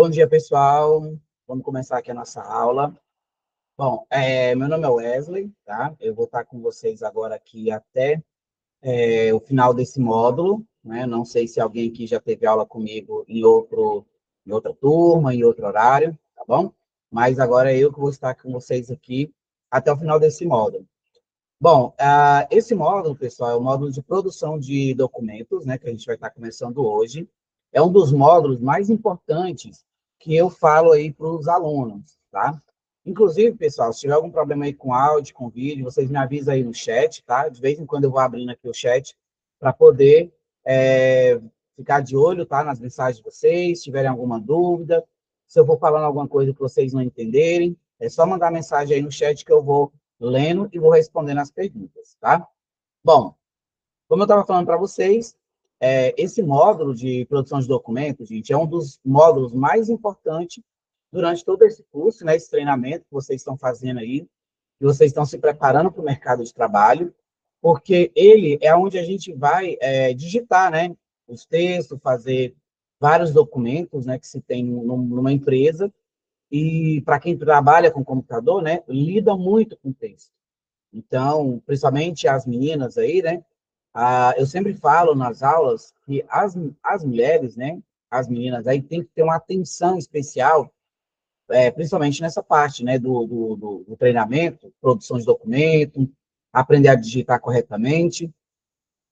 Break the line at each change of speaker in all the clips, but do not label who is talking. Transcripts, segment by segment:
Bom dia, pessoal. Vamos começar aqui a nossa aula. Bom, meu nome é Wesley, tá? Eu vou estar com vocês agora aqui até o final desse módulo, né? Não sei se alguém aqui já teve aula comigo em outra turma, em outro horário, tá bom? Mas agora é eu que vou estar com vocês aqui até o final desse módulo. Bom, esse módulo, pessoal, é o módulo de produção de documentos, né, que a gente vai estar começando hoje. É um dos módulos mais importantes que eu falo aí para os alunos, tá? Inclusive, pessoal, se tiver algum problema aí com áudio, com vídeo, vocês me avisam aí no chat, tá? De vez em quando eu vou abrindo aqui o chat para poder ficar de olho, tá? Nas mensagens de vocês, se tiverem alguma dúvida, se eu vou falando alguma coisa que vocês não entenderem, é só mandar mensagem aí no chat que eu vou lendo e vou respondendo as perguntas, tá? Bom, como eu estava falando para vocês, esse módulo de produção de documentos, gente, é um dos módulos mais importantes durante todo esse curso, né, esse treinamento que vocês estão fazendo aí, que vocês estão se preparando para o mercado de trabalho, porque ele é onde a gente vai digitar, né, os textos, fazer vários documentos, né, que se tem numa empresa, e para quem trabalha com computador, né, lida muito com texto. Então, principalmente as meninas aí, né, eu sempre falo nas aulas que as mulheres, né, as meninas aí têm que ter uma atenção especial, principalmente nessa parte, né, do treinamento, produção de documento, aprender a digitar corretamente,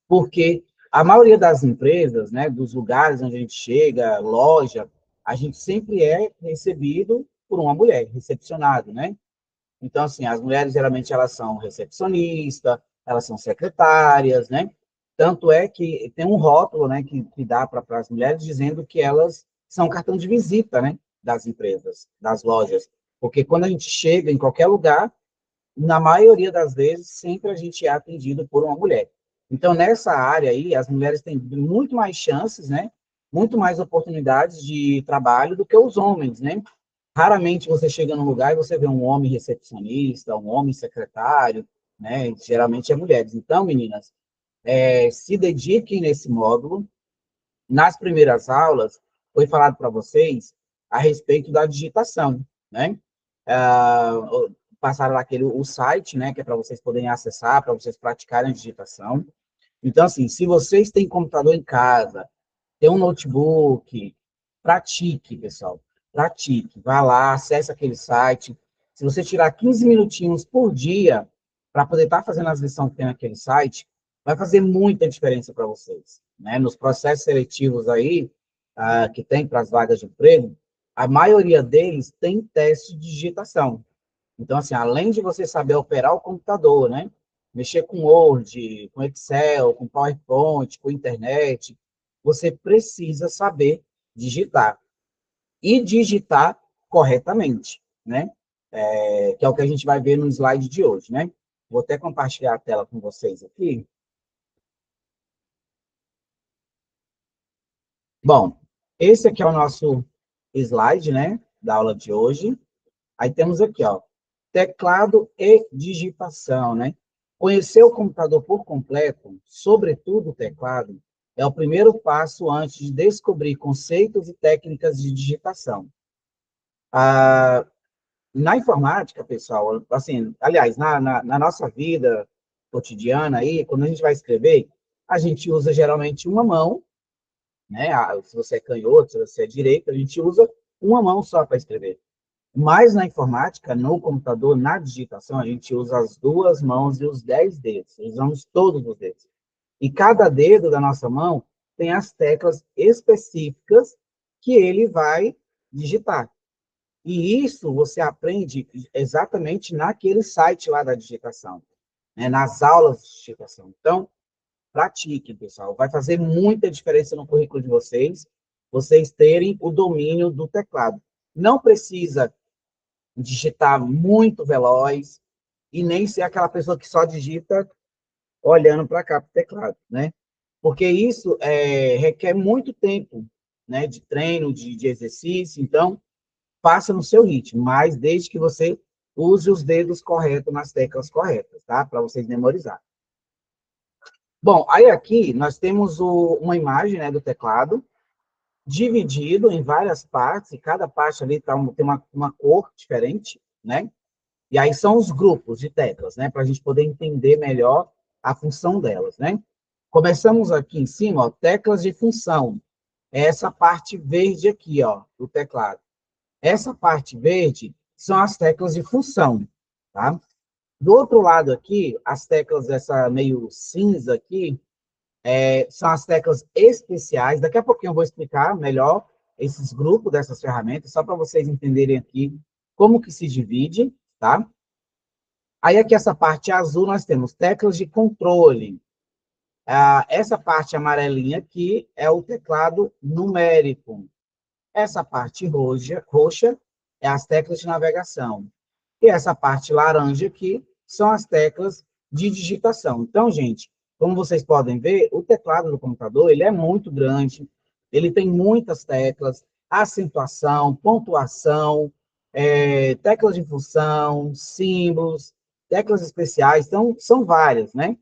porque a maioria das empresas, né, dos lugares onde a gente chega, loja, a gente sempre é recebido por uma mulher, recepcionado, né? Então, assim, as mulheres, geralmente, elas são recepcionistas, elas são secretárias, né? Tanto é que tem um rótulo, né, que dá para as mulheres dizendo que elas são cartão de visita, né, das empresas, das lojas. Porque quando a gente chega em qualquer lugar, na maioria das vezes, sempre a gente é atendido por uma mulher. Então, nessa área aí, as mulheres têm muito mais chances, né? Muito mais oportunidades de trabalho do que os homens, né? Raramente você chega num lugar e você vê um homem recepcionista, um homem secretário, né? Geralmente é mulheres. Então, meninas, se dediquem nesse módulo. Nas primeiras aulas, foi falado para vocês a respeito da digitação, né? Ah, passaram lá o site, né, que é para vocês poderem acessar, para vocês praticarem a digitação. Então, assim, se vocês têm computador em casa, tem um notebook, pratique, pessoal. Pratique. Vá lá, acesse aquele site. Se você tirar 15 minutinhos por dia para poder estar fazendo as lições que tem naquele site, vai fazer muita diferença para vocês, né? Nos processos seletivos aí, que tem para as vagas de emprego, a maioria deles tem teste de digitação. Então, assim, além de você saber operar o computador, né? Mexer com Word, com Excel, com PowerPoint, com internet, você precisa saber digitar. E digitar corretamente, né? Que é o que a gente vai ver no slide de hoje, né? Vou até compartilhar a tela com vocês aqui. Bom, esse aqui é o nosso slide, né? Da aula de hoje. Aí temos aqui, ó, teclado e digitação, né? Conhecer o computador por completo, sobretudo o teclado, é o primeiro passo antes de descobrir conceitos e técnicas de digitação. Na informática, pessoal, assim, aliás, na nossa vida cotidiana aí, quando a gente vai escrever, a gente usa geralmente uma mão, né? Se você é canhoto, se você é direito, a gente usa uma mão só para escrever. Mas na informática, no computador, na digitação, a gente usa as duas mãos e os 10 dedos. Usamos todos os dedos. E cada dedo da nossa mão tem as teclas específicas que ele vai digitar. E isso você aprende exatamente naquele site lá da digitação, né? Nas aulas de digitação. Então, pratique, pessoal. Vai fazer muita diferença no currículo de vocês terem o domínio do teclado. Não precisa digitar muito veloz e nem ser aquela pessoa que só digita olhando para cá, para o teclado, né? Porque isso requer muito tempo, né, de treino, de exercício, então, faça no seu ritmo, mas desde que você use os dedos corretos nas teclas corretas, tá? Para vocês memorizarem. Bom, aí aqui nós temos uma imagem, né, do teclado, dividido em várias partes, e cada parte ali tem uma cor diferente, né? E aí são os grupos de teclas, né? Para a gente poder entender melhor a função delas, né? Começamos aqui em cima, ó, teclas de função. É essa parte verde aqui, ó, do teclado. Essa parte verde são as teclas de função, tá? Do outro lado aqui, as teclas essa meio cinza aqui, são as teclas especiais. Daqui a pouquinho eu vou explicar melhor esses grupos dessas ferramentas, só para vocês entenderem aqui como que se divide, tá? Aí aqui essa parte azul nós temos teclas de controle. Essa parte amarelinha aqui é o teclado numérico. Essa parte roxa é as teclas de navegação. E essa parte laranja aqui são as teclas de digitação. Então, gente, como vocês podem ver, o teclado do computador ele é muito grande, ele tem muitas teclas, acentuação, pontuação, teclas de função, símbolos, teclas especiais, então, são várias, né?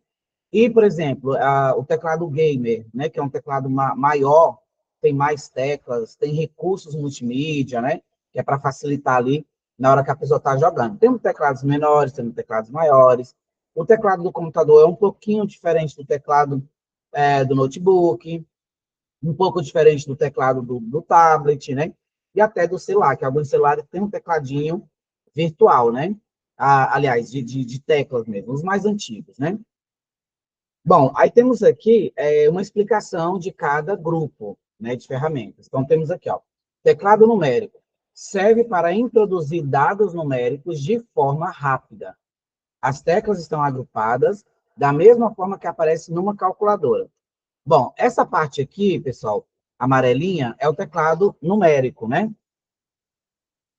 E, por exemplo, o teclado gamer, né, que é um teclado maior, tem mais teclas, tem recursos multimídia, né, que é para facilitar ali na hora que a pessoa está jogando. Temos teclados menores, temos teclados maiores. O teclado do computador é um pouquinho diferente do teclado do notebook, um pouco diferente do teclado do tablet, né, e até do celular, que alguns celulares têm um tecladinho virtual, né, aliás, de teclas mesmo, os mais antigos, né. Bom, aí temos aqui uma explicação de cada grupo, né, de ferramentas. Então, temos aqui, ó, teclado numérico. Serve para introduzir dados numéricos de forma rápida. As teclas estão agrupadas da mesma forma que aparece numa calculadora. Bom, essa parte aqui, pessoal, amarelinha, é o teclado numérico, né?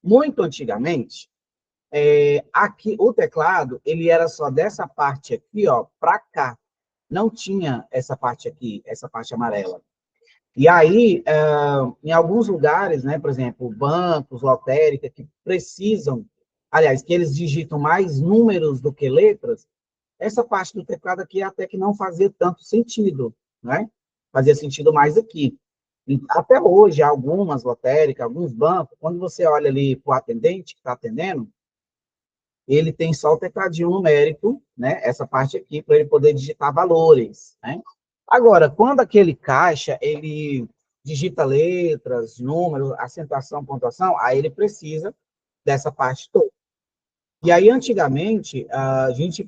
Muito antigamente, aqui o teclado, ele era só dessa parte aqui, ó, para cá. Não tinha essa parte aqui, essa parte amarela. E aí, em alguns lugares, né, por exemplo, bancos, lotérica, que precisam, aliás, que eles digitam mais números do que letras, essa parte do teclado aqui até que não fazia tanto sentido, né? Fazia sentido mais aqui. E até hoje, algumas lotéricas, alguns bancos, quando você olha ali para o atendente que está atendendo, ele tem só o tecladinho numérico, né? Essa parte aqui, para ele poder digitar valores, né? Agora, quando aquele caixa, ele digita letras, números, acentuação, pontuação, aí ele precisa dessa parte toda. E aí, antigamente,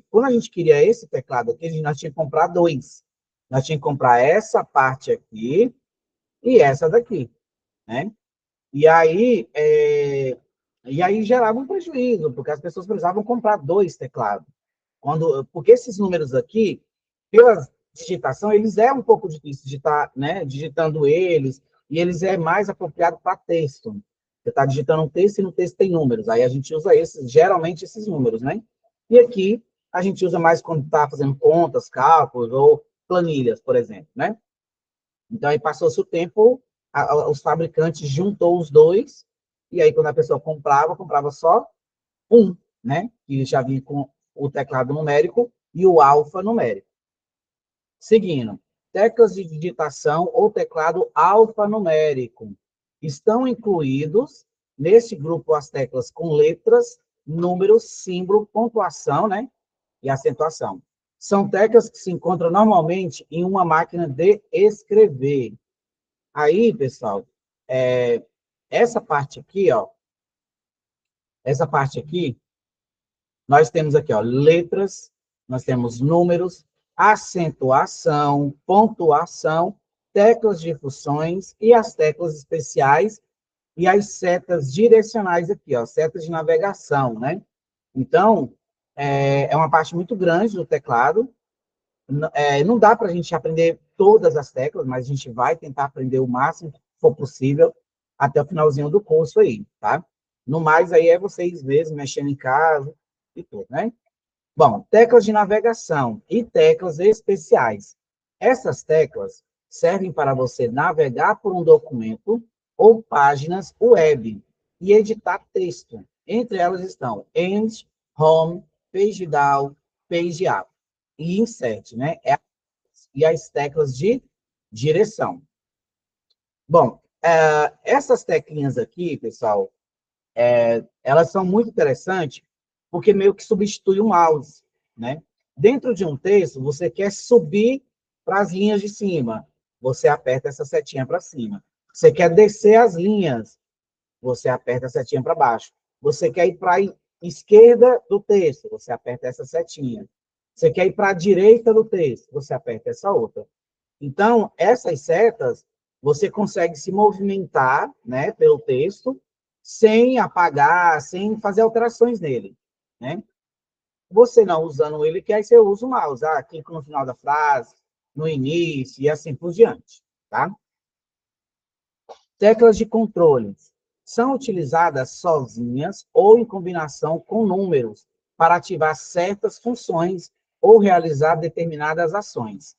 quando a gente queria esse teclado aqui, nós tínhamos que comprar dois. Nós tínhamos que comprar essa parte aqui e essa daqui, né? E aí, gerava um prejuízo, porque as pessoas precisavam comprar dois teclados. Porque esses números aqui, pela digitação, eles é um pouco difícil de estar, né, digitando eles, e eles é mais apropriado para texto. Você está digitando um texto e no texto tem números. Aí a gente usa geralmente esses números, né? E aqui a gente usa mais quando está fazendo contas, cálculos ou planilhas, por exemplo, né? Então aí passou-se o tempo, os fabricantes juntou os dois, e aí quando a pessoa comprava só um, né? Que já vinha com o teclado numérico e o alfanumérico. Seguindo, teclas de digitação ou teclado alfanumérico. Estão incluídos nesse grupo as teclas com letras, números, símbolo, pontuação, né? E acentuação. São teclas que se encontram normalmente em uma máquina de escrever. Aí, pessoal, essa parte aqui, ó, essa parte aqui, nós temos aqui, ó, letras, nós temos números, acentuação, pontuação, teclas de funções e as teclas especiais e as setas direcionais aqui, ó, setas de navegação, né? Então, é uma parte muito grande do teclado. Não dá para a gente aprender todas as teclas, mas a gente vai tentar aprender o máximo que for possível até o finalzinho do curso aí, tá? No mais, aí é vocês mesmos mexendo em casa e tudo, né? Bom, teclas de navegação e teclas especiais. Essas teclas servem para você navegar por um documento ou páginas web e editar texto. Entre elas estão End, Home, Page Down, Page Up e Insert, né? E as teclas de direção. Bom, Essas teclinhas aqui, pessoal, elas são muito interessantes porque meio que substitui o mouse, né? Dentro de um texto, você quer subir para as linhas de cima, você aperta essa setinha para cima. Você quer descer as linhas, você aperta a setinha para baixo. Você quer ir para a esquerda do texto, você aperta essa setinha. Você quer ir para a direita do texto, você aperta essa outra. Então, essas setas, você consegue se movimentar, né, pelo texto, sem apagar, sem fazer alterações nele, né? Você não usando ele, que aí você usa o mouse. Clica no final da frase, no início e assim por diante, tá? Teclas de controle são utilizadas sozinhas ou em combinação com números para ativar certas funções ou realizar determinadas ações.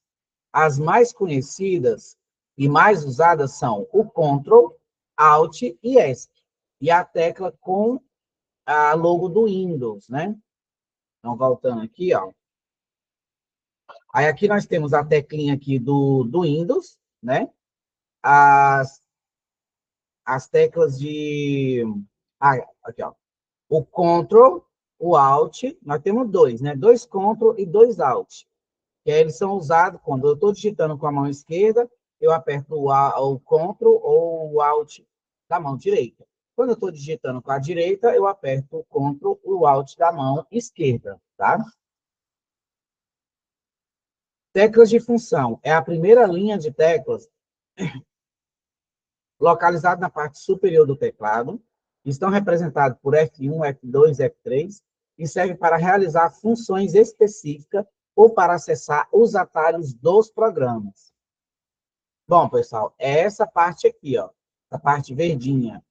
As mais conhecidas e mais usadas são o Ctrl, Alt e ESC. E a tecla com a logo do Windows, né? Então, voltando aqui, ó. Aí aqui nós temos a teclinha aqui do Windows, né? As, as teclas de... aqui, ó. O Ctrl, o Alt, nós temos dois, né? Dois Ctrl e dois Alt. Que aí eles são usados quando eu estou digitando com a mão esquerda, eu aperto o Ctrl ou o Alt da mão direita. Quando eu estou digitando com a direita, eu aperto o Ctrl ou o Alt da mão esquerda, tá? Teclas de função. É a primeira linha de teclas localizada na parte superior do teclado. Estão representadas por F1, F2, F3 e serve para realizar funções específicas ou para acessar os atalhos dos programas. Bom, pessoal, é essa parte aqui, ó, essa parte verdinha.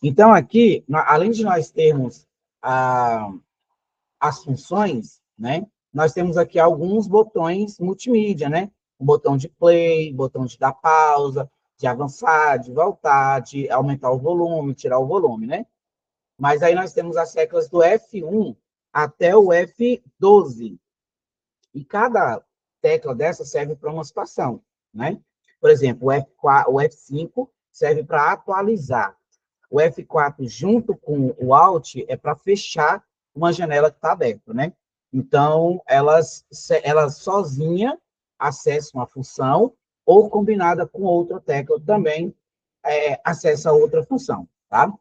Então, aqui, além de nós termos as funções, né, nós temos aqui alguns botões multimídia, né? O botão de play, botão de dar pausa, de avançar, de voltar, de aumentar o volume, tirar o volume, né? Mas aí nós temos as teclas do F1 até o F12. E cada tecla dessa serve para uma situação, né? Por exemplo, o F5 serve para atualizar. O F4 junto com o Alt é para fechar uma janela que está aberta, né? Então, elas sozinha acessam a função ou combinada com outra tecla também acessa outra função, tá?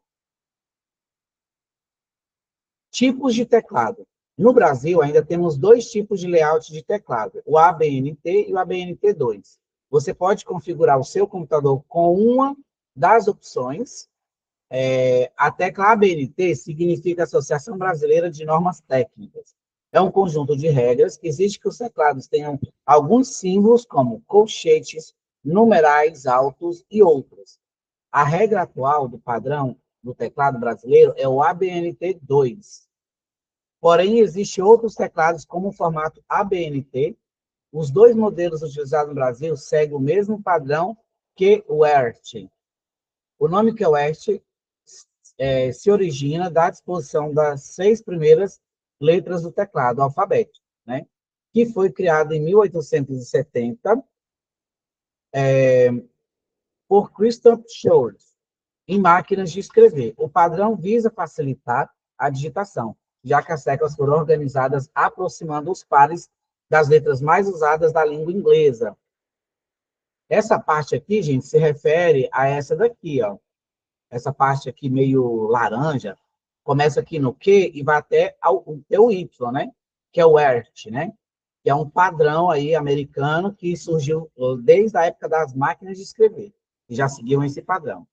Tipos de teclado. No Brasil, ainda temos dois tipos de layout de teclado, o ABNT e o ABNT2. Você pode configurar o seu computador com uma das opções. A tecla ABNT significa Associação Brasileira de Normas Técnicas. É um conjunto de regras que exige que os teclados tenham alguns símbolos, como colchetes, numerais altos e outros. A regra atual do padrão do teclado brasileiro é o ABNT2. Porém, existem outros teclados como o formato ABNT. Os dois modelos utilizados no Brasil seguem o mesmo padrão que o QWERTY. O nome QWERTY se origina da disposição das 6 primeiras letras do teclado alfabético, né? Que foi criado em 1870 por Christoph Scholz, em máquinas de escrever. O padrão visa facilitar a digitação, já que as teclas foram organizadas aproximando os pares das letras mais usadas da língua inglesa. Essa parte aqui, gente, se refere a essa daqui, ó. Essa parte aqui meio laranja, começa aqui no Q e vai até o Y, né? Que é o ERT, né? Que é um padrão aí americano que surgiu desde a época das máquinas de escrever, que já seguiam esse padrão.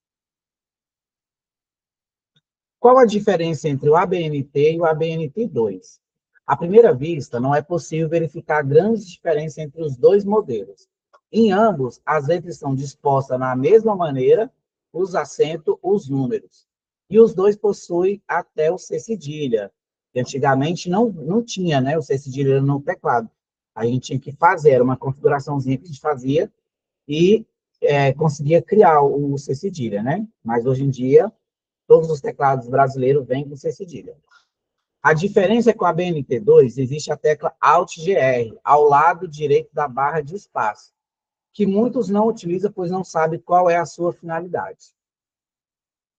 Qual a diferença entre o ABNT e o ABNT2? À primeira vista, não é possível verificar grandes diferenças entre os dois modelos. Em ambos, as letras são dispostas na mesma maneira, os acentos, os números. E os dois possuem até o C cedilha, que antigamente não tinha, né, o C cedilha no teclado. A gente tinha que fazer, era uma configuraçãozinha que a gente fazia e conseguia criar o C cedilha, né? Mas hoje em dia, todos os teclados brasileiros vêm com C cedilha. A diferença é que com a BNT2 existe a tecla Alt-GR, ao lado direito da barra de espaço, que muitos não utilizam, pois não sabem qual é a sua finalidade.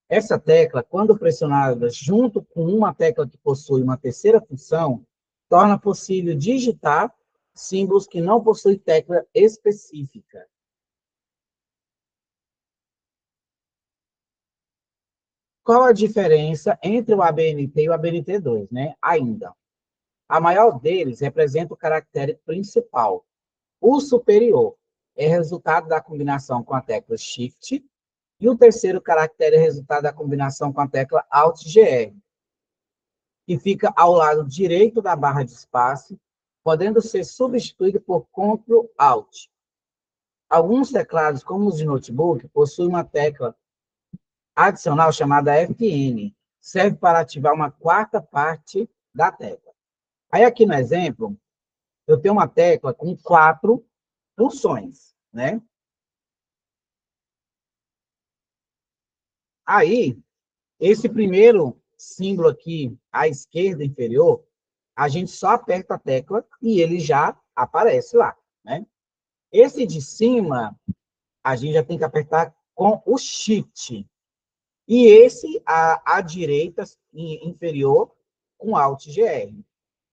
Essa tecla, quando pressionada junto com uma tecla que possui uma terceira função, torna possível digitar símbolos que não possuem tecla específica. Qual a diferença entre o ABNT e o ABNT2, né? Ainda. A maior deles representa o caractere principal. O superior é resultado da combinação com a tecla Shift, e o terceiro caractere é resultado da combinação com a tecla Alt-GR, que fica ao lado direito da barra de espaço, podendo ser substituído por Ctrl-Alt. Alguns teclados, como os de notebook, possuem uma tecla adicional chamada FN, serve para ativar uma quarta parte da tecla. Aí aqui no exemplo, eu tenho uma tecla com 4 funções, né? Aí, esse primeiro símbolo aqui, à esquerda inferior, a gente só aperta a tecla e ele já aparece lá, né? Esse de cima, a gente já tem que apertar com o Shift. E esse, à direita inferior, com Alt GR.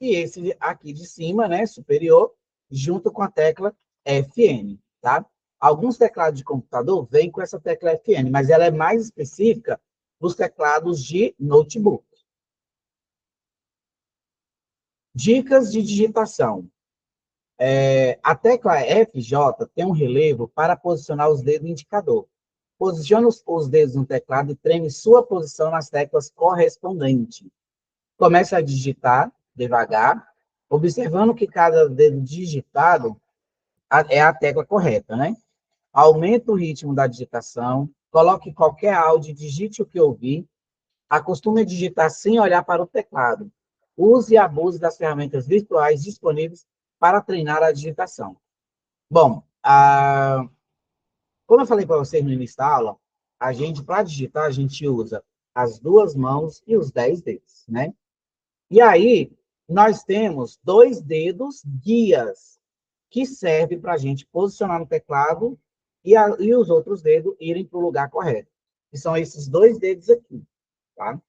E esse aqui de cima, né, superior, junto com a tecla FN, tá? Alguns teclados de computador vêm com essa tecla FN, mas ela é mais específica dos teclados de notebook. Dicas de digitação. A tecla FJ tem um relevo para posicionar os dedos no indicador. Posicione os dedos no teclado e treme sua posição nas teclas correspondentes. Comece a digitar devagar, observando que cada dedo digitado é a tecla correta, né? Aumente o ritmo da digitação, coloque qualquer áudio, digite o que ouvir, acostume a digitar sem olhar para o teclado. Use e abuse das ferramentas virtuais disponíveis para treinar a digitação. Bom, como eu falei para vocês no início da aula, a gente, para digitar, a gente usa as duas mãos e os 10 dedos, né? E aí, nós temos 2 dedos guias, que servem para a gente posicionar no teclado e os outros dedos irem para o lugar correto. Que são esses 2 dedos aqui, tá?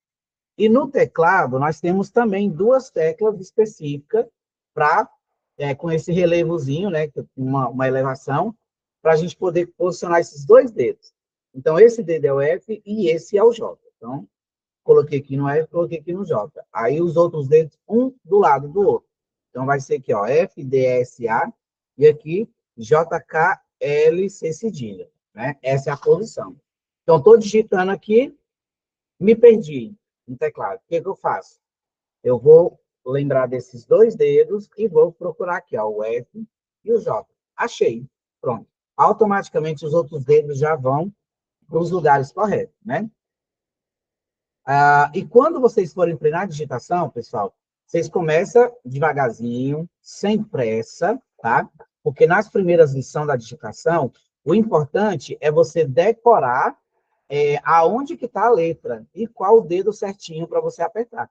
E no teclado, nós temos também 2 teclas específicas para, com esse relevozinho, né, uma elevação, para a gente poder posicionar esses 2 dedos. Então, esse dedo é o F e esse é o J. Então, coloquei aqui no F, coloquei aqui no J. Aí, os outros dedos, um do lado do outro. Então, vai ser aqui, ó, F, D, S, A, e aqui, J, K, L, C, cedilha, né? Essa é a posição. Então, estou digitando aqui, me perdi no teclado. O que eu faço? Eu vou lembrar desses 2 dedos e vou procurar aqui, ó, o F e o J. Achei. Pronto. Automaticamente, os outros dedos já vão para os lugares corretos, né? E quando vocês forem treinar a digitação, pessoal, vocês começam devagarzinho, sem pressa, tá? Porque nas primeiras lições da digitação, o importante é você decorar aonde que está a letra e qual o dedo certinho para você apertar.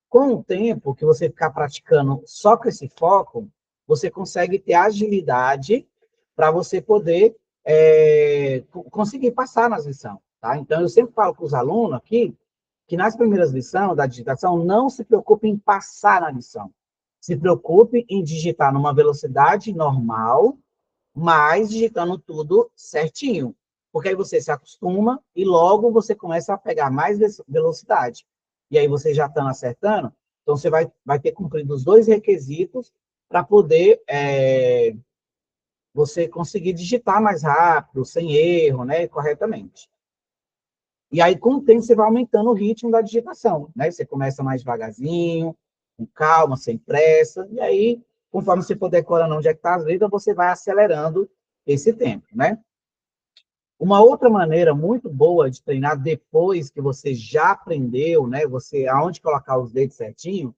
Com o tempo que você ficar praticando só com esse foco, você consegue ter agilidade para você poder conseguir passar nas lições, tá? Então, eu sempre falo com os alunos aqui que nas primeiras lições da digitação, não se preocupe em passar na lição. Se preocupe em digitar numa velocidade normal, mas digitando tudo certinho. Porque aí você se acostuma e logo você começa a pegar mais velocidade. E aí você já estando acertando, então você vai ter cumprido os 2 requisitos para poder você conseguir digitar mais rápido, sem erro, né, corretamente. E aí, com o tempo, você vai aumentando o ritmo da digitação, né? Você começa mais devagarzinho, com calma, sem pressa, e aí, conforme você for decorando onde é que está as letras, você vai acelerando esse tempo, né? Uma outra maneira muito boa de treinar depois que você já aprendeu, né? Você, aonde colocar os dedos certinho,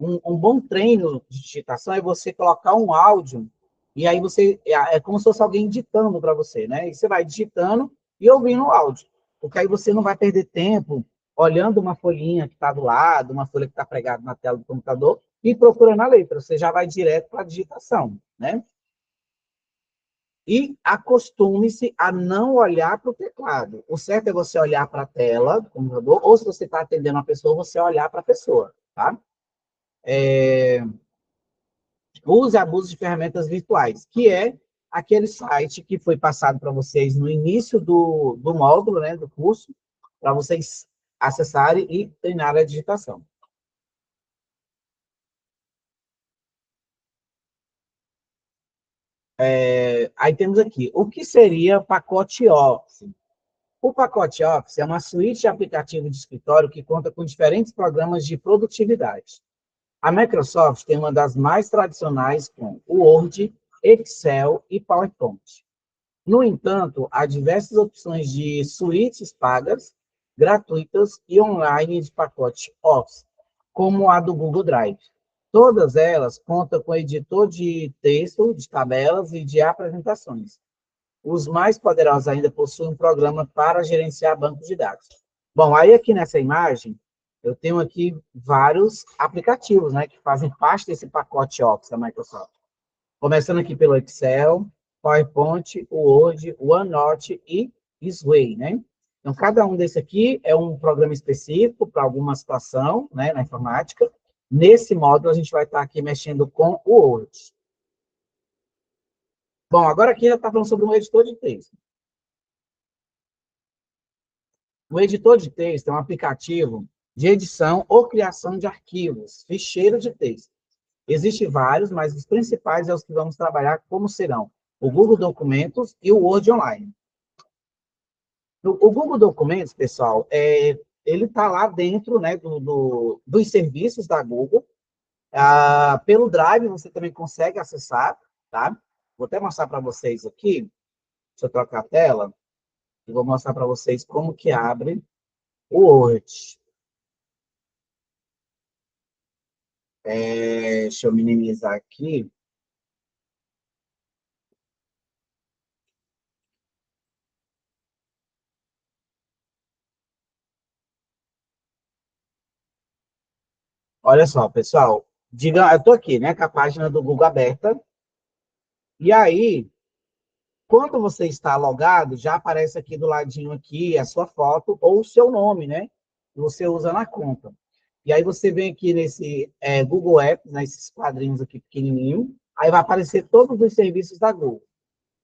um bom treino de digitação é você colocar um áudio, e aí você, é como se fosse alguém ditando para você, né? E você vai digitando e ouvindo o áudio, porque aí você não vai perder tempo olhando uma folhinha que está do lado, uma folha que está pregada na tela do computador, e procurando a letra, você já vai direto para a digitação, né? E acostume-se a não olhar para o teclado. O certo é você olhar para a tela do computador, ou se você está atendendo uma pessoa, você olhar para a pessoa, tá? Use abuso de ferramentas virtuais, que é aquele site que foi passado para vocês no início do módulo, né, do curso, para vocês acessarem e treinar a digitação. Aí temos aqui, o que seria pacote Office? O pacote Office é uma suíte de aplicativo de escritório que conta com diferentes programas de produtividade. A Microsoft tem uma das mais tradicionais com o Word, Excel e PowerPoint. No entanto, há diversas opções de suítes pagas, gratuitas e online de pacote Office, como a do Google Drive. Todas elas contam com editor de texto, de tabelas e de apresentações. Os mais poderosos ainda possuem um programa para gerenciar bancos de dados. Bom, aí aqui nessa imagem, eu tenho aqui vários aplicativos, né, que fazem parte desse pacote Office da Microsoft. Começando aqui pelo Excel, PowerPoint, Word, OneNote e Sway, né? Então, cada um desse aqui é um programa específico para alguma situação, né, na informática. Nesse módulo, a gente vai estar aqui mexendo com o Word. Bom, agora aqui já está falando sobre um editor de texto. O editor de texto é um aplicativo de edição ou criação de arquivos, ficheiros de texto. Existem vários, mas os principais é os que vamos trabalhar, como serão o Google Documentos e o Word Online. O Google Documentos, pessoal, ele está lá dentro, né, dos serviços da Google. Pelo Drive, você também consegue acessar, tá? Vou até mostrar para vocês aqui. Deixa eu trocar a tela. E vou mostrar para vocês como que abre o Word. Deixa eu minimizar aqui. Olha só, pessoal. Diga, eu estou aqui, né, com a página do Google aberta. E aí, quando você está logado, já aparece aqui do ladinho aqui a sua foto ou o seu nome, né? Que você usa na conta. E aí você vem aqui nesse Google Apps, nesses quadrinhos aqui pequenininho, aí vai aparecer todos os serviços da Google.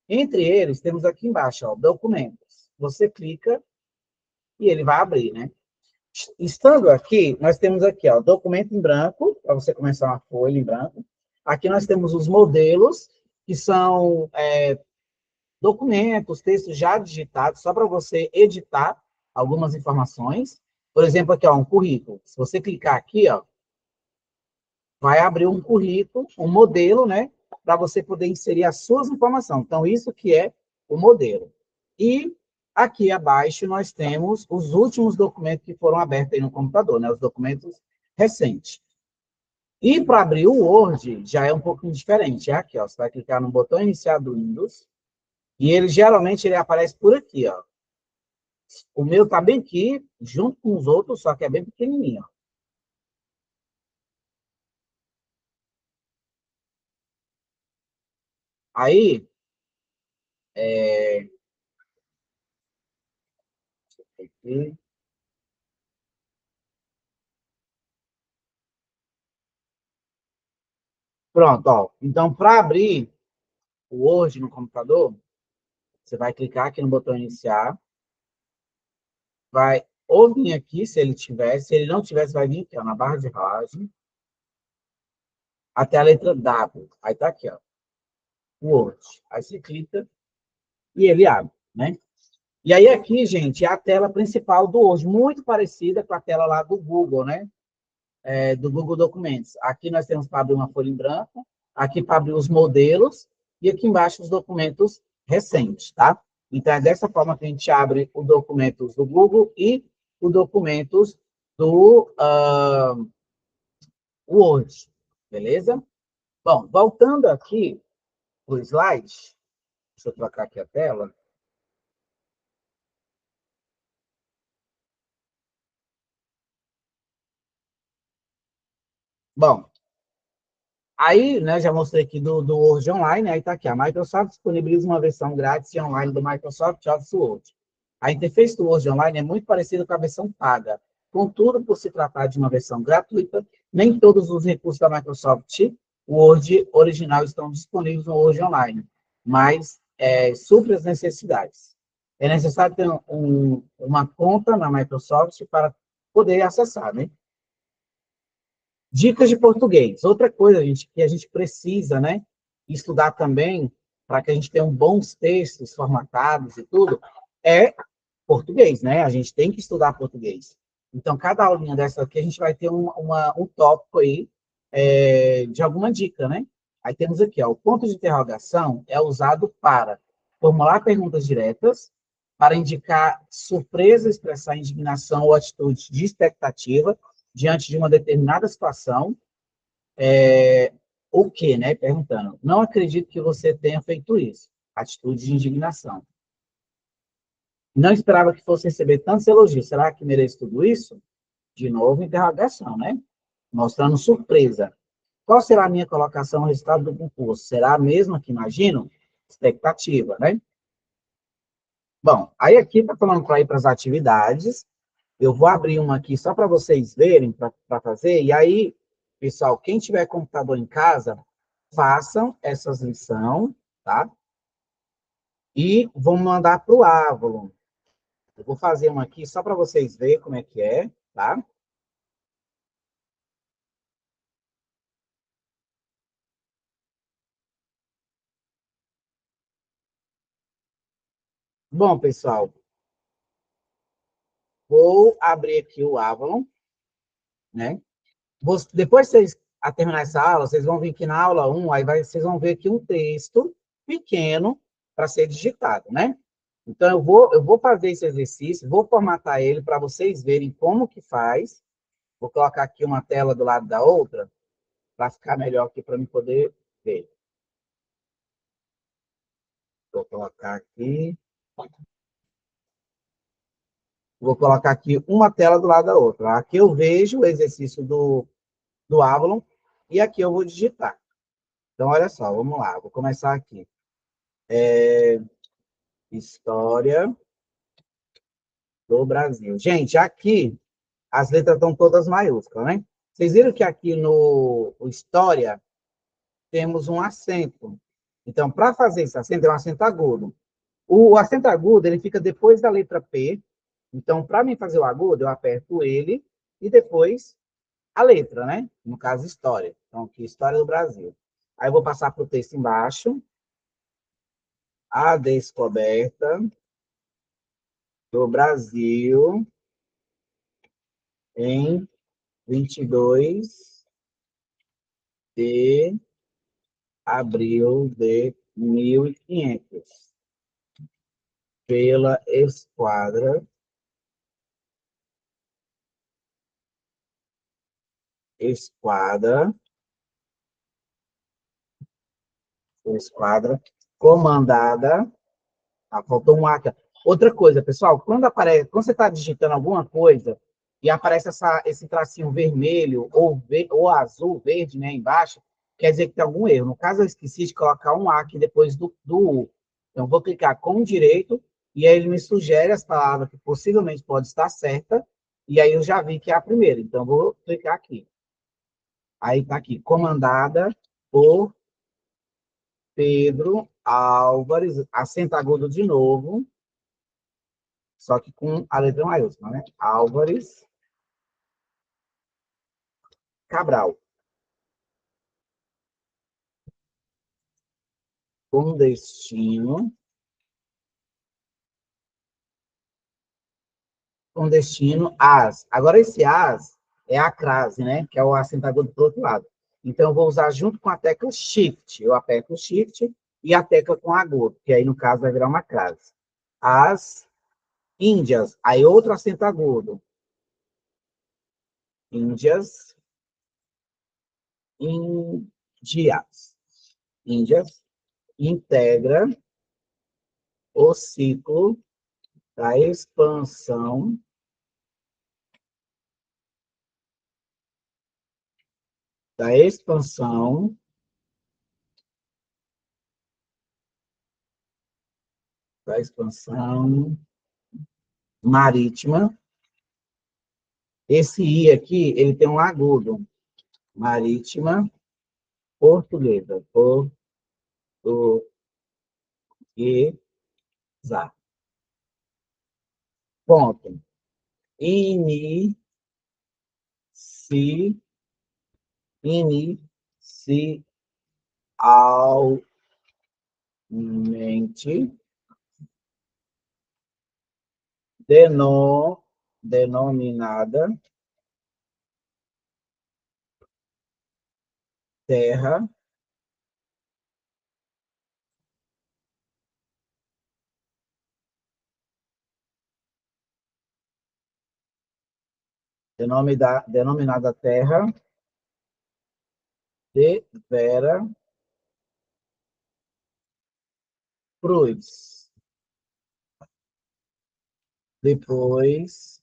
Entre eles, temos aqui embaixo, ó, documentos. Você clica e ele vai abrir, né? Estando aqui, nós temos aqui, ó, documento em branco, para você começar uma folha em branco. Aqui nós temos os modelos, que são documentos, textos já digitados, só para você editar algumas informações. Por exemplo, aqui, ó, um currículo. Se você clicar aqui, ó, vai abrir um currículo, um modelo, né, para você poder inserir as suas informações. Então, isso que é o modelo. E aqui abaixo nós temos os últimos documentos que foram abertos aí no computador, né, os documentos recentes. E para abrir o Word, já é um pouquinho diferente. É aqui, ó, você vai clicar no botão iniciar do Windows, e ele geralmente ele aparece por aqui, ó. O meu está bem aqui, junto com os outros, só que é bem pequenininho. Aí, aqui, pronto, ó. Então, para abrir o Word no computador, você vai clicar aqui no botão iniciar, vai ou vir aqui, se ele tiver, se ele não tiver, você vai vir aqui, ó, na barra de rolagem, até a letra W. Aí tá aqui, ó, Word. Aí você clica e ele abre, né? E aí aqui, gente, é a tela principal do Word, muito parecida com a tela lá do Google, né? Do Google Documentos. Aqui nós temos para abrir uma folha em branco, aqui para abrir os modelos, e aqui embaixo os documentos recentes, tá? Então, é dessa forma que a gente abre os documentos do Google e os documentos do Word, beleza? Bom, voltando aqui para o slide, deixa eu trocar aqui a tela. Bom, Aí, né, já mostrei aqui do Word Online, aí está aqui, a Microsoft disponibiliza uma versão grátis e online do Microsoft Office Word. A interface do Word Online é muito parecida com a versão paga. Contudo, por se tratar de uma versão gratuita, nem todos os recursos da Microsoft Word original estão disponíveis no Word Online, mas supre as necessidades. É necessário ter uma conta na Microsoft para poder acessar, né? Dicas de português. Outra coisa, gente, que a gente precisa, né, estudar também, para que a gente tenha bons textos formatados e tudo, é português, né? A gente tem que estudar português. Então, cada aulinha dessa aqui, a gente vai ter um tópico aí de alguma dica, né? Aí temos aqui, ó, o ponto de interrogação é usado para formular perguntas diretas, para indicar surpresa, expressar indignação ou atitude de expectativa diante de uma determinada situação. O quê, né? Perguntando. Não acredito que você tenha feito isso. Atitude de indignação. Não esperava que fosse receber tantos elogios. Será que mereço tudo isso? De novo, interrogação, né? Mostrando surpresa. Qual será a minha colocação no resultado do concurso? Será a mesma que imagino? Expectativa, né? Bom, aí aqui está falando para ir para as atividades. Eu vou abrir uma aqui só para vocês verem, para fazer. E aí, pessoal, quem tiver computador em casa, façam essas lições, tá? E vão mandar para o Avalon. Eu vou fazer uma aqui só para vocês verem como é que é, tá? Bom, pessoal, vou abrir aqui o Avalon, né? Depois que vocês a terminar essa aula, vocês vão vir aqui na aula 1, vocês vão ver aqui um texto pequeno para ser digitado, né? Então, eu vou fazer esse exercício, vou formatar ele para vocês verem como que faz. Vou colocar aqui uma tela do lado da outra, para ficar melhor aqui para mim poder ver. Vou colocar aqui. Vou colocar aqui uma tela do lado da outra. Aqui eu vejo o exercício do Avalon e aqui eu vou digitar. Então, olha só, vamos lá. Vou começar aqui. História do Brasil. Gente, aqui as letras estão todas maiúsculas, né? Vocês viram que aqui no História temos um acento. Então, para fazer esse acento, é um acento agudo. O acento agudo, ele fica depois da letra P. Então, para mim fazer o agudo, eu aperto ele e depois a letra, né? No caso, História. Então, aqui, História do Brasil. Aí eu vou passar para o texto embaixo. A descoberta do Brasil em 22 de abril de 1500, pela esquadra, esquadra comandada. Ah, faltou um A. Outra coisa, pessoal, quando você está digitando alguma coisa e aparece esse tracinho vermelho ou azul, verde, né, embaixo, quer dizer que tem algum erro. No caso, eu esqueci de colocar um A aqui depois do U. Então, vou clicar com o direito e aí ele me sugere as palavras que possivelmente pode estar certa e aí eu já vi que é a primeira. Então, vou clicar aqui. Aí está aqui, comandada por Pedro Álvares, acento agudo de novo, só que com a letra maiúscula, né? Álvares Cabral, com destino às. Agora, esse às é a crase, né? Que é o acento agudo do outro lado. Então, eu vou usar junto com a tecla Shift. Eu aperto o Shift e a tecla com agudo, que aí, no caso, vai virar uma crase. As Índias, aí outro acento agudo. Índias, Índias. Índias integra o ciclo da expansão da expansão marítima. Esse I aqui, ele tem um agudo. Marítima portuguesa. Portuguesa. Ponto. Inicialmente, denominada terra denominada terra de Vera Cruz. Depois,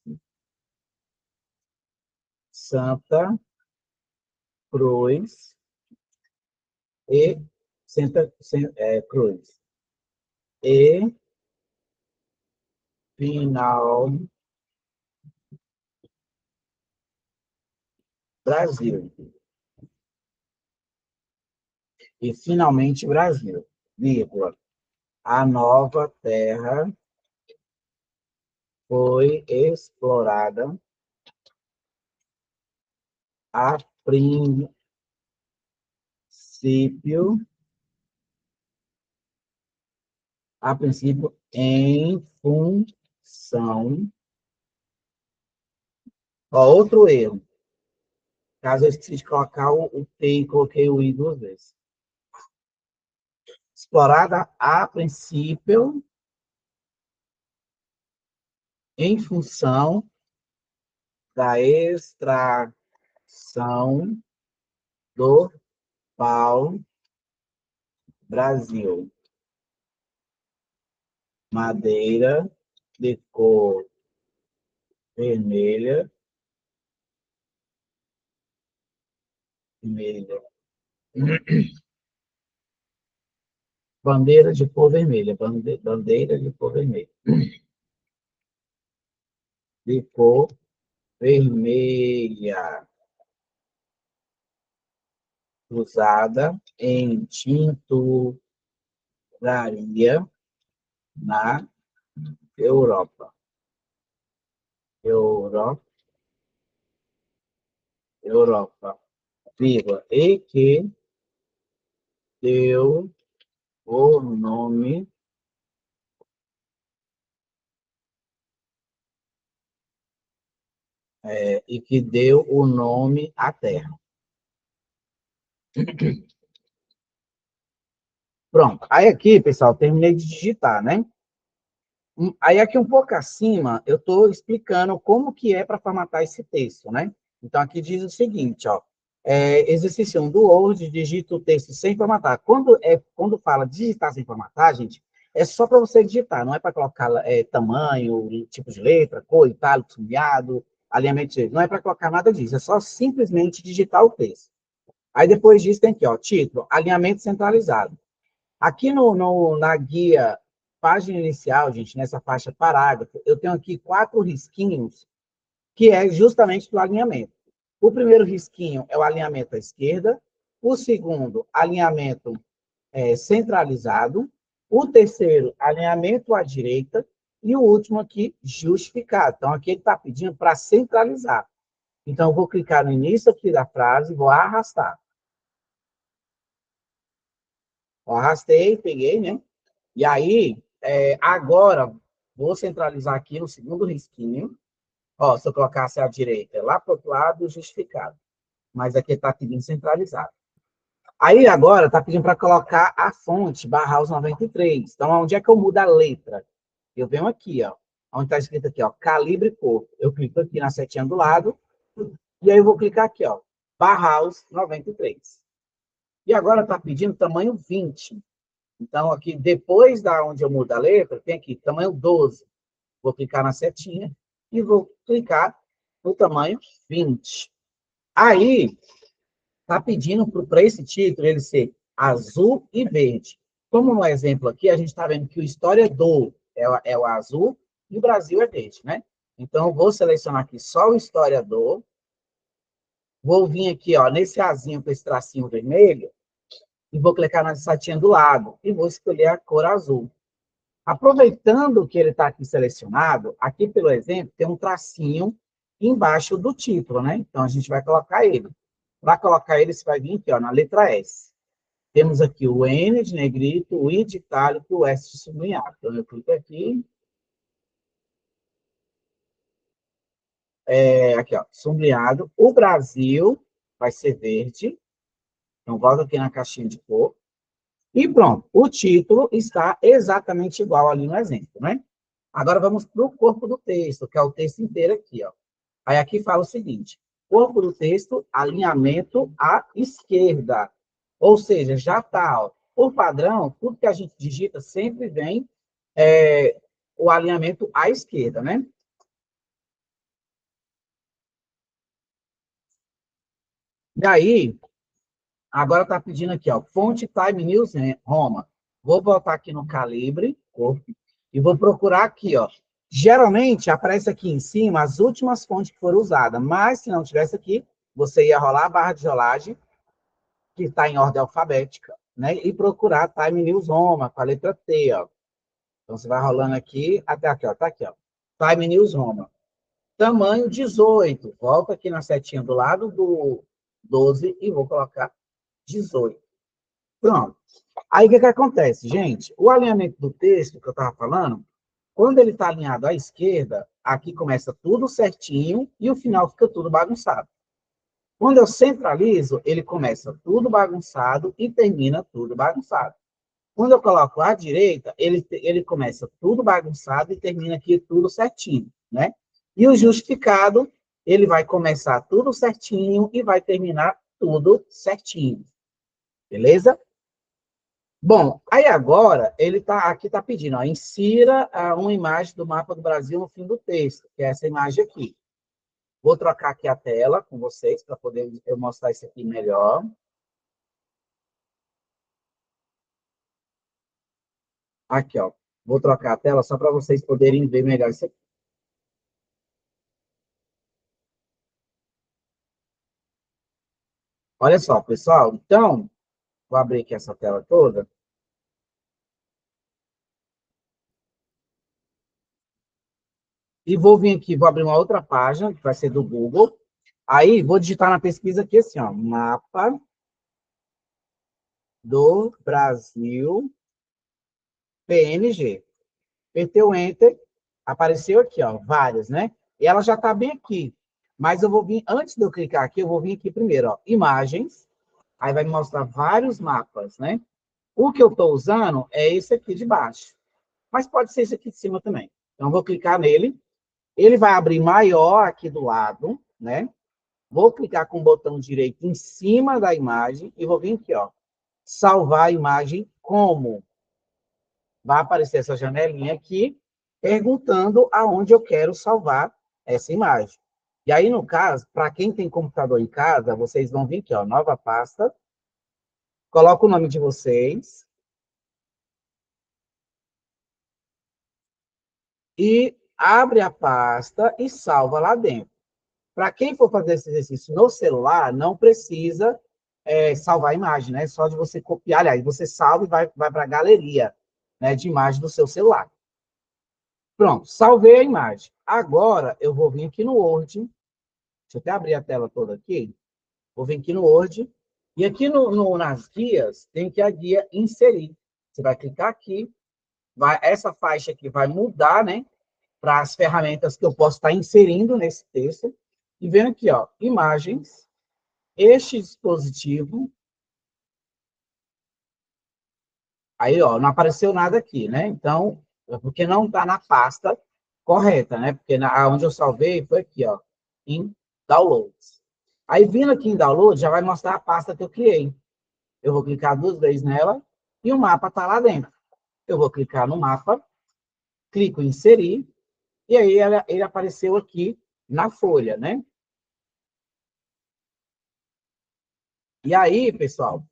Santa Cruz e Cruz. E final Brasil. E finalmente Brasil, vírgula. A nova terra foi explorada a princípio em função. Ó, outro erro. Caso eu esqueci de colocar o T e coloquei o I duas vezes. Explorada a princípio em função da extração do pau-brasil. Madeira de cor vermelha. Bandeira de cor vermelha. Bandeira de cor vermelha. De cor vermelha. Usada em tinturaria na Europa. Europa, vírgula, e que deu o nome à terra. Pronto. Aí aqui, pessoal, terminei de digitar, né? Aí aqui um pouco acima, eu estou explicando como que é para formatar esse texto, né? Então, aqui diz o seguinte, ó. Exercício 1 do Word, digita o texto sem formatar. Quando fala digitar sem formatar, gente, é só para você digitar, não é para colocar tamanho, tipo de letra, cor, itálico, sublinhado, alinhamento, não é para colocar nada disso, é só simplesmente digitar o texto. Aí depois disso tem aqui, ó, título, alinhamento centralizado. Aqui na guia, página inicial, gente, nessa faixa parágrafo, eu tenho aqui 4 risquinhos, que é justamente do alinhamento. O primeiro risquinho é o alinhamento à esquerda, o segundo, alinhamento centralizado, o terceiro, alinhamento à direita, e o último aqui, justificado. Então, aqui ele está pedindo para centralizar. Então, eu vou clicar no início aqui da frase, vou arrastar. Eu arrastei, peguei, né? E aí, agora, vou centralizar aqui no segundo risquinho. Ó, se eu colocasse à direita, lá para o outro lado, justificado. Mas aqui está pedindo centralizado. Aí, agora, está pedindo para colocar a fonte, Barraus 93. Então, onde é que eu mudo a letra? Eu venho aqui, ó. Onde está escrito aqui, ó, calibre cor. Eu clico aqui na setinha do lado. E aí, eu vou clicar aqui, ó, Barraus 93. E agora está pedindo tamanho 20. Então, aqui, depois da onde eu mudo a letra, tem aqui, tamanho 12. Vou clicar na setinha e vou clicar no tamanho 20. Aí, está pedindo para esse título ele ser azul e verde. Como no exemplo aqui, a gente está vendo que o História do é o azul e o Brasil é verde, né? Então, eu vou selecionar aqui só o historiador. Vou vir aqui, ó, nesse azinho com esse tracinho vermelho e vou clicar na setinha do lado e vou escolher a cor azul. Aproveitando que ele está aqui selecionado, aqui, pelo exemplo, tem um tracinho embaixo do título, né? Então, a gente vai colocar ele. Para colocar ele, você vai vir aqui, ó, na letra S. Temos aqui o N de negrito, o I de itálico e o S de sublinhado. Então, eu clico aqui, aqui, ó, sublinhado. O Brasil vai ser verde. Então, volta aqui na caixinha de cor. E pronto, o título está exatamente igual ali no exemplo, né? Agora vamos para o corpo do texto, que é o texto inteiro aqui, ó. Aí aqui fala o seguinte: corpo do texto, alinhamento à esquerda. Ou seja, já está, ó, por padrão, tudo que a gente digita sempre vem o alinhamento à esquerda, né? E aí, agora está pedindo aqui, ó, fonte Time News Roma. Vou botar aqui no calibre, corpo, e vou procurar aqui, ó. Geralmente, aparece aqui em cima as últimas fontes que foram usadas, mas se não tivesse aqui, você ia rolar a barra de rolagem, que está em ordem alfabética, né? E procurar Time News Roma, com a letra T, ó. Então, você vai rolando aqui, até aqui, ó, tá aqui, ó. Time News Roma. Tamanho 18. Volta aqui na setinha do lado do 12 e vou colocar 18. Pronto. Aí, o que acontece, gente? O alinhamento do texto que eu estava falando, quando ele está alinhado à esquerda, aqui começa tudo certinho e o final fica tudo bagunçado. Quando eu centralizo, ele começa tudo bagunçado e termina tudo bagunçado. Quando eu coloco à direita, ele começa tudo bagunçado e termina aqui tudo certinho, né? E o justificado, ele vai começar tudo certinho e vai terminar tudo certinho. Beleza? Bom, aí agora, ele aqui está pedindo, ó, insira uma imagem do mapa do Brasil no fim do texto, que é essa imagem aqui. Vou trocar aqui a tela com vocês, para poder eu mostrar isso aqui melhor. Aqui, ó. Vou trocar a tela só para vocês poderem ver melhor isso aqui. Olha só, pessoal. Então, vou abrir aqui essa tela toda. E vou vir aqui, vou abrir uma outra página, que vai ser do Google. Aí, vou digitar na pesquisa aqui assim, ó. Mapa do Brasil PNG. Apertei o Enter, apareceu aqui, ó, várias, né? E ela já está bem aqui. Mas eu vou vir, antes de eu clicar aqui, eu vou vir aqui primeiro, ó, imagens. Aí vai me mostrar vários mapas, né? O que eu estou usando é esse aqui de baixo. Mas pode ser esse aqui de cima também. Então, eu vou clicar nele. Ele vai abrir maior aqui do lado, né? Vou clicar com o botão direito em cima da imagem e vou vir aqui, ó. Salvar a imagem como. Vai aparecer essa janelinha aqui, perguntando aonde eu quero salvar essa imagem. E aí, no caso, para quem tem computador em casa, vocês vão vir aqui, ó, nova pasta, coloca o nome de vocês e abre a pasta e salva lá dentro. Para quem for fazer esse exercício no celular, não precisa salvar a imagem, né? Só de você copiar, aliás, você salva e vai para a galeria, né, de imagem do seu celular. Pronto, salvei a imagem. Agora, eu vou vir aqui no Word. Deixa eu até abrir a tela toda aqui. Vou vir aqui no Word. E aqui nas guias, tem que a guia inserir. Você vai clicar aqui. Essa faixa aqui vai mudar, né? Para as ferramentas que eu posso estar inserindo nesse texto. E vem aqui, ó, imagens. Este dispositivo. Aí, ó, não apareceu nada aqui, né? Então, é porque não está na pasta correta, né? Porque onde eu salvei foi aqui, ó, em Downloads. Aí, vindo aqui em Downloads, já vai mostrar a pasta que eu criei. Eu vou clicar 2 vezes nela e o mapa está lá dentro. Eu vou clicar no mapa, clico em inserir, e aí ele apareceu aqui na folha, né? E aí, pessoal,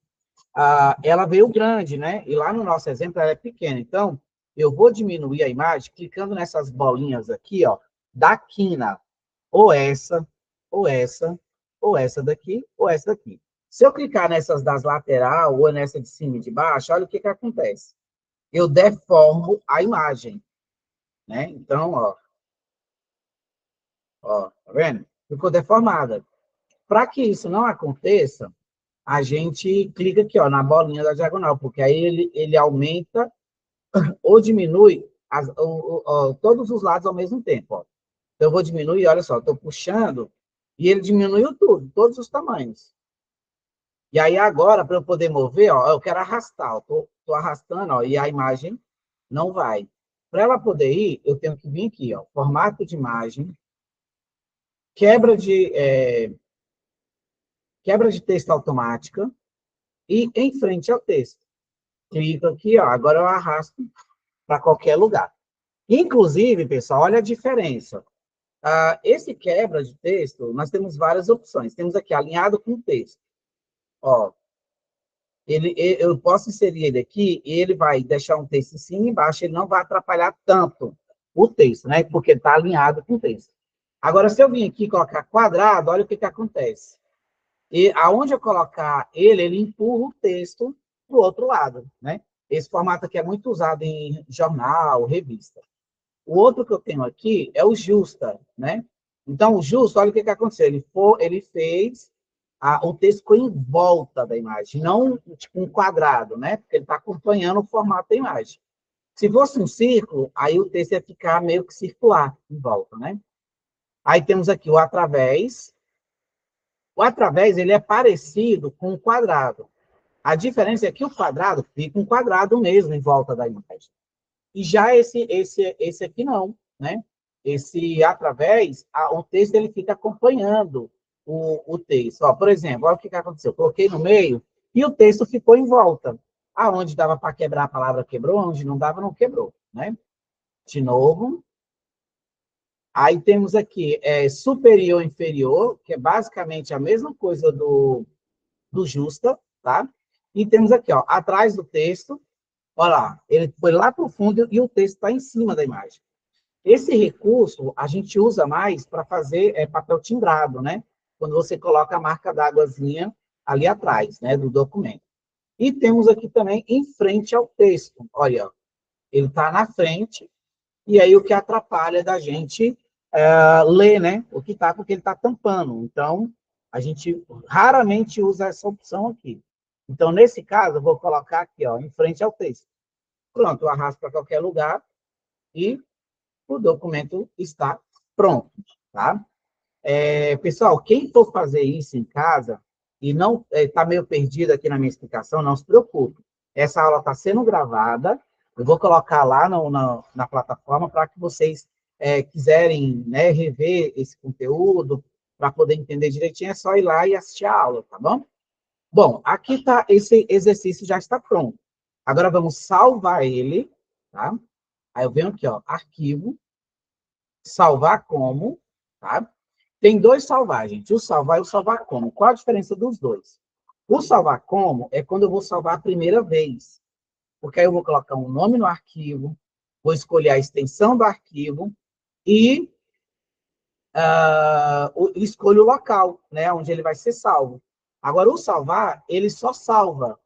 ela veio grande, né? E lá no nosso exemplo ela é pequena. Então, eu vou diminuir a imagem clicando nessas bolinhas aqui, ó, da quina. Ou essa, ou essa, ou essa daqui, ou essa daqui. Se eu clicar nessas das lateral ou nessa de cima e de baixo, olha o que acontece. Eu deformo a imagem, né? Então, ó, tá vendo? Ficou deformada. Para que isso não aconteça, a gente clica aqui, ó, na bolinha da diagonal, porque aí ele aumenta ou diminui todos os lados ao mesmo tempo, ó. Então, eu vou diminuir, olha só, estou puxando e ele diminuiu tudo, todos os tamanhos. E aí, agora, para eu poder mover, ó, eu quero arrastar, estou arrastando, ó, e a imagem não vai. Para ela poder ir, eu tenho que vir aqui, ó, formato de imagem, quebra de texto automática e em frente ao texto. Clico aqui, ó, agora eu arrasto para qualquer lugar. Inclusive, pessoal, olha a diferença. Esse quebra de texto, nós temos várias opções. Temos aqui alinhado com texto. Ó, eu posso inserir ele aqui e ele vai deixar um texto em cima e embaixo, ele não vai atrapalhar tanto o texto, né? Porque ele está alinhado com o texto. Agora, se eu vir aqui e colocar quadrado, olha o que acontece. E aonde eu colocar ele empurra o texto para o outro lado, né? Esse formato aqui é muito usado em jornal, revista. O outro que eu tenho aqui é o justa, né? Então, o justo, olha o que aconteceu. Ele fez o texto ficou em volta da imagem, não tipo um quadrado, né? Porque ele está acompanhando o formato da imagem. Se fosse um círculo, aí o texto ia ficar meio que circular em volta, né? Aí temos aqui o através. O através, ele é parecido com o quadrado. A diferença é que o quadrado fica um quadrado mesmo em volta da imagem. E já esse aqui não, né? Esse através, o texto ele fica acompanhando o texto. Ó, por exemplo, olha o que aconteceu. Eu coloquei no meio e o texto ficou em volta. Aonde dava para quebrar a palavra quebrou, onde não dava, não quebrou, né? De novo. Aí temos aqui superior e inferior, que é basicamente a mesma coisa do justa, tá? E temos aqui, ó, atrás do texto, olha lá, ele foi lá para o fundo e o texto está em cima da imagem. Esse recurso a gente usa mais para fazer papel timbrado, né? Quando você coloca a marca d'águazinha ali atrás, né, do documento. E temos aqui também em frente ao texto. Olha, ele está na frente, e aí o que atrapalha da gente ler, né? O que está, porque ele está tampando. Então, a gente raramente usa essa opção aqui. Então, nesse caso, eu vou colocar aqui, ó, em frente ao texto. Pronto, eu arrasto para qualquer lugar e o documento está pronto, tá? Pessoal, quem for fazer isso em casa e não está meio perdido aqui na minha explicação, não se preocupe. Essa aula está sendo gravada, eu vou colocar lá na plataforma para que vocês quiserem, né, rever esse conteúdo, para poder entender direitinho, é só ir lá e assistir a aula, tá bom? Bom, aqui está, esse exercício já está pronto. Agora vamos salvar ele, tá? Aí eu venho aqui, ó, arquivo, salvar como, tá? Tem dois salvar, gente, o salvar e o salvar como. Qual a diferença dos dois? O salvar como é quando eu vou salvar a primeira vez, porque aí eu vou colocar um nome no arquivo, vou escolher a extensão do arquivo e escolho o local, né, onde ele vai ser salvo. Agora, o salvar, ele só salva.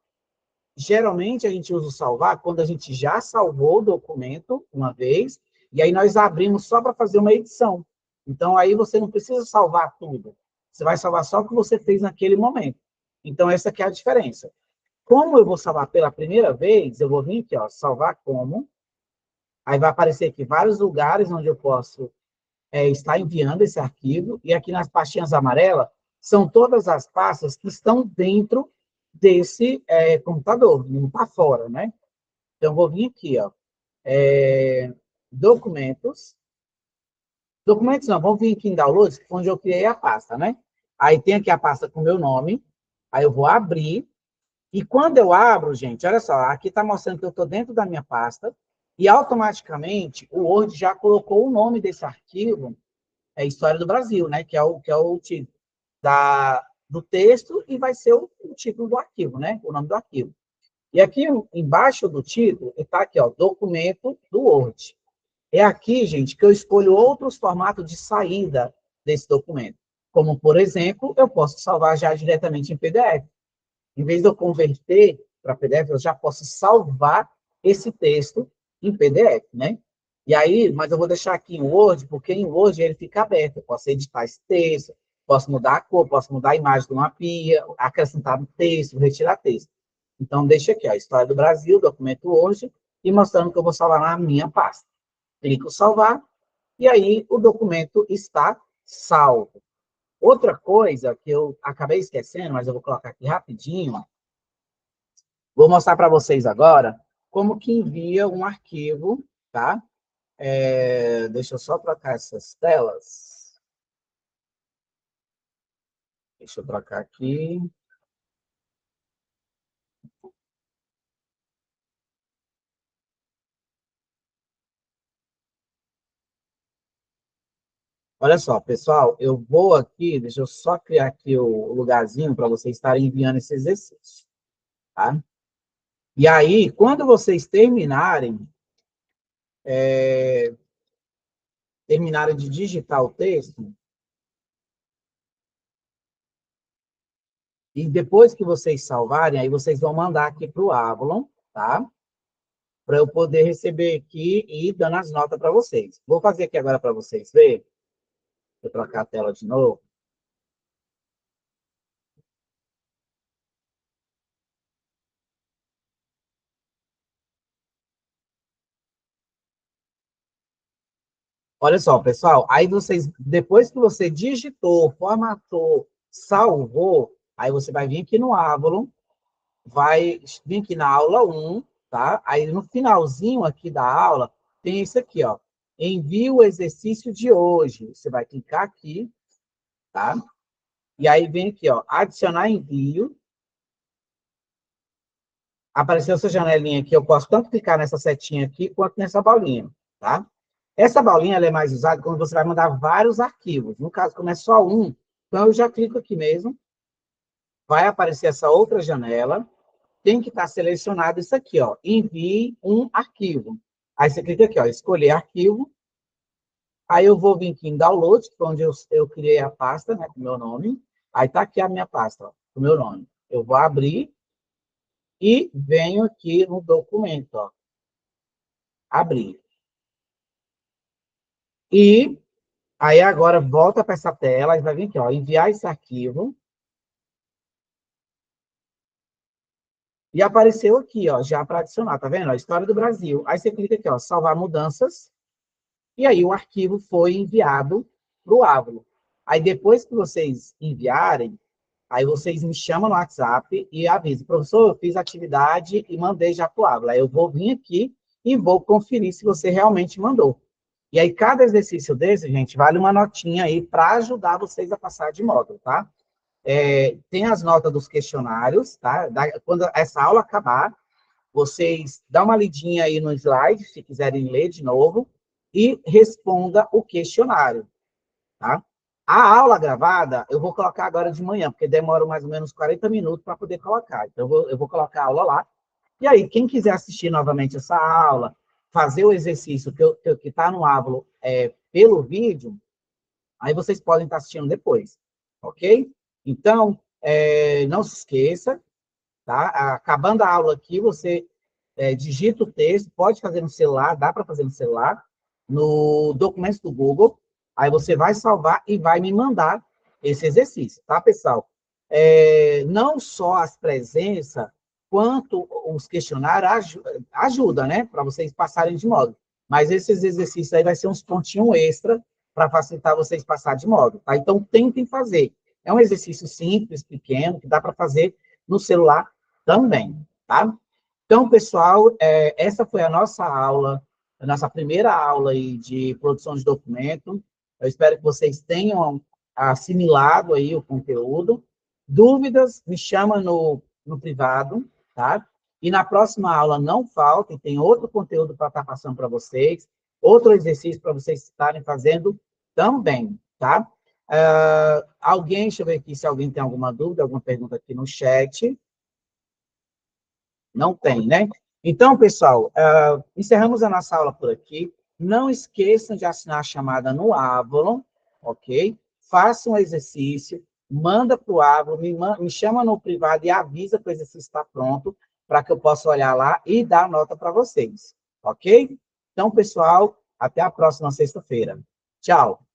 Geralmente, a gente usa o salvar quando a gente já salvou o documento uma vez, e aí nós abrimos só para fazer uma edição. Então, aí você não precisa salvar tudo. Você vai salvar só o que você fez naquele momento. Então, essa aqui é a diferença. Como eu vou salvar pela primeira vez, eu vou vir aqui, ó, salvar como. Aí vai aparecer aqui vários lugares onde eu posso estar enviando esse arquivo. E aqui nas pastinhas amarelas, são todas as pastas que estão dentro desse computador, não está fora, né? Então, eu vou vir aqui, ó, documentos. Documentos não, vamos vir aqui em downloads, onde eu criei a pasta, né? Aí tem aqui a pasta com o meu nome, aí eu vou abrir, e quando eu abro, gente, olha só, aqui está mostrando que eu estou dentro da minha pasta, e automaticamente o Word já colocou o nome desse arquivo, História do Brasil, né? Que é o título do texto, e vai ser o título do arquivo, né? O nome do arquivo. E aqui embaixo do título, está aqui, ó, documento do Word. É aqui, gente, que eu escolho outros formatos de saída desse documento. Como, por exemplo, eu posso salvar já diretamente em PDF. Em vez de eu converter para PDF, eu já posso salvar esse texto em PDF, né? E aí, mas eu vou deixar aqui em Word, porque em Word ele fica aberto. Eu posso editar esse texto, posso mudar a cor, posso mudar a imagem de uma pia, acrescentar texto, retirar texto. Então, deixa aqui, ó, História do Brasil, documento Word, e mostrando que eu vou salvar na minha pasta. Clico em salvar, e aí o documento está salvo. Outra coisa que eu acabei esquecendo, mas eu vou colocar aqui rapidinho, vou mostrar para vocês agora como que envia um arquivo, tá? Deixa eu só trocar essas telas. Deixa eu trocar aqui. Olha só, pessoal, eu vou aqui, deixa eu só criar aqui o lugarzinho para vocês estarem enviando esse exercício, tá? E aí, quando vocês terminarem de digitar o texto, e depois que vocês salvarem, aí vocês vão mandar aqui para o Avalon, tá? Para eu poder receber aqui e ir dando as notas para vocês. Vou fazer aqui agora para vocês verem. Vou trocar a tela de novo. Olha só, pessoal, aí vocês, depois que você digitou, formatou, salvou, aí você vai vir aqui no Avalon, vai vir aqui na aula 1, tá? Aí no finalzinho aqui da aula, tem isso aqui, ó. Envie o exercício de hoje. Você vai clicar aqui, tá? E aí vem aqui, ó, adicionar envio. Apareceu essa janelinha aqui, eu posso tanto clicar nessa setinha aqui, quanto nessa bolinha, tá? Essa bolinha ela é mais usada quando você vai mandar vários arquivos. No caso, como é só um, então eu já clico aqui mesmo, vai aparecer essa outra janela, tem que estar selecionado isso aqui, ó, envie um arquivo. Aí você clica aqui, ó, escolher arquivo, aí eu vou vir aqui em download, que foi onde eu criei a pasta, né, com o meu nome, aí tá aqui a minha pasta, ó, com o meu nome. Eu vou abrir e venho aqui no documento, ó, abrir. E aí agora volta para essa tela e vai vir aqui, ó, enviar esse arquivo. E apareceu aqui, ó, já para adicionar, tá vendo? A História do Brasil. Aí você clica aqui, ó, salvar mudanças, e aí o arquivo foi enviado para o Ávalo. Aí depois que vocês enviarem, aí vocês me chamam no WhatsApp e avisam, professor, eu fiz a atividade e mandei já para o Ávalo. Aí eu vou vir aqui e vou conferir se você realmente mandou. E aí, cada exercício desse, gente, vale uma notinha aí para ajudar vocês a passar de módulo, tá? Tem as notas dos questionários, tá? Quando essa aula acabar, vocês dão uma lidinha aí no slide, se quiserem ler de novo, e responda o questionário, tá? A aula gravada, eu vou colocar agora de manhã, porque demora mais ou menos 40 minutos para poder colocar. Então, eu vou colocar a aula lá. E aí, quem quiser assistir novamente essa aula, fazer o exercício que está no Ávalo pelo vídeo, aí vocês podem estar assistindo depois, ok? Então, não se esqueça, tá? Acabando a aula aqui, você digita o texto, pode fazer no celular, dá para fazer no celular, no documentos do Google, aí você vai salvar e vai me mandar esse exercício, tá, pessoal? Não só as presenças, quanto os questionários ajuda, né, para vocês passarem de módulo. Mas esses exercícios aí vai ser uns pontinhos extra para facilitar vocês passar de módulo, tá? Então, tentem fazer. É um exercício simples, pequeno, que dá para fazer no celular também, tá? Então, pessoal, essa foi a nossa aula, a nossa primeira aula aí de produção de documento. Eu espero que vocês tenham assimilado aí o conteúdo. Dúvidas, me chama no privado, tá? E na próxima aula não faltem, tem outro conteúdo para estar passando para vocês, outro exercício para vocês estarem fazendo também, tá? Deixa eu ver aqui se alguém tem alguma dúvida, alguma pergunta aqui no chat. Não tem, né? Então, pessoal, encerramos a nossa aula por aqui. Não esqueçam de assinar a chamada no Avalon, ok? Façam o exercício, manda para o Avalon, me chama no privado e avisa que o exercício está pronto, para que eu possa olhar lá e dar a nota para vocês, ok? Então, pessoal, até a próxima sexta-feira. Tchau!